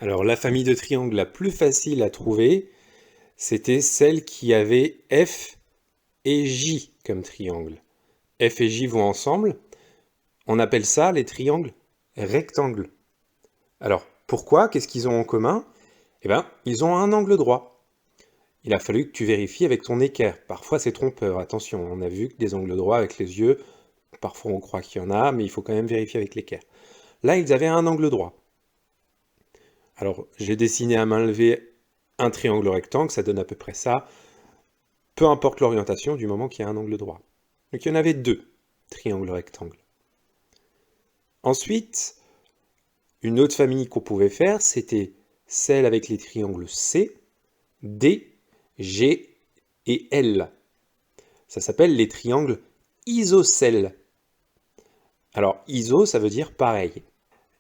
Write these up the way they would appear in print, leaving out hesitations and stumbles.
Alors, la famille de triangles la plus facile à trouver, c'était celle qui avait F et J comme triangle. F et J vont ensemble. On appelle ça les triangles rectangles. Alors, pourquoi? Qu'est-ce qu'ils ont en commun? Eh bien, ils ont un angle droit. Il a fallu que tu vérifies avec ton équerre. Parfois, c'est trompeur. Attention, on a vu que des angles droits avec les yeux, parfois on croit qu'il y en a, mais il faut quand même vérifier avec l'équerre. Là, ils avaient un angle droit. Alors, j'ai dessiné à main levée un triangle rectangle, ça donne à peu près ça. Peu importe l'orientation, du moment qu'il y a un angle droit. Donc, il y en avait deux triangles rectangles. Ensuite, une autre famille qu'on pouvait faire, c'était celle avec les triangles C, D, G et L. Ça s'appelle les triangles isocèles. Alors, iso, ça veut dire pareil.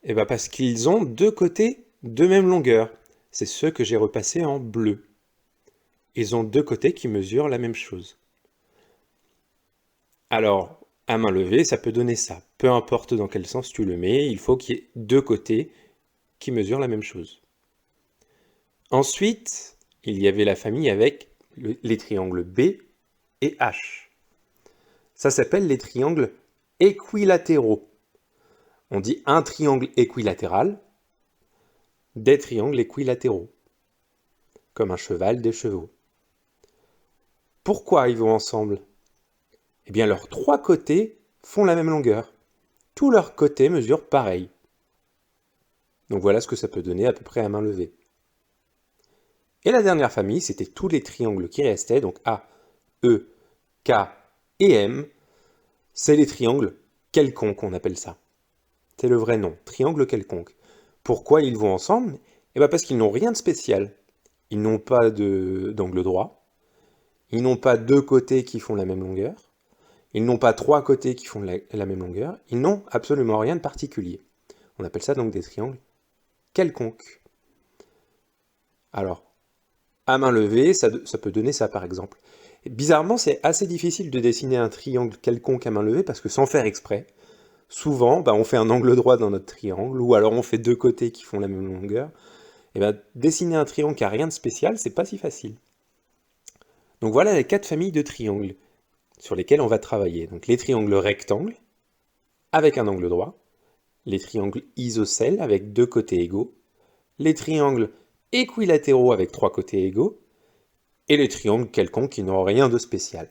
Et bien parce qu'ils ont deux côtés de même longueur. C'est ceux que j'ai repassés en bleu. Ils ont deux côtés qui mesurent la même chose. Alors, à main levée, ça peut donner ça. Peu importe dans quel sens tu le mets, il faut qu'il y ait deux côtés qui mesurent la même chose. Ensuite, il y avait la famille avec les triangles B et H. Ça s'appelle les triangles équilatéraux. On dit un triangle équilatéral, des triangles équilatéraux, comme un cheval, des chevaux. Pourquoi ils vont ensemble? Eh bien, leurs trois côtés font la même longueur. Tous leurs côtés mesurent pareil. Donc voilà ce que ça peut donner à peu près à main levée. Et la dernière famille, c'était tous les triangles qui restaient, donc A, E, K et M. C'est les triangles quelconques, on appelle ça. C'est le vrai nom, triangle quelconque. Pourquoi ils vont ensemble? Eh bien parce qu'ils n'ont rien de spécial. Ils n'ont pas d'angle droit. Ils n'ont pas deux côtés qui font la même longueur. Ils n'ont pas trois côtés qui font la même longueur. Ils n'ont absolument rien de particulier. On appelle ça donc des triangles quelconques. Alors, à main levée, ça peut donner ça par exemple. Et bizarrement, c'est assez difficile de dessiner un triangle quelconque à main levée parce que sans faire exprès, souvent, on fait un angle droit dans notre triangle ou alors on fait deux côtés qui font la même longueur. Et dessiner un triangle qui n'a rien de spécial, c'est pas si facile. Donc voilà les quatre familles de triangles sur lesquels on va travailler. Donc les triangles rectangles, avec un angle droit, les triangles isocèles avec deux côtés égaux, les triangles équilatéraux avec trois côtés égaux, et les triangles quelconques qui n'ont rien de spécial.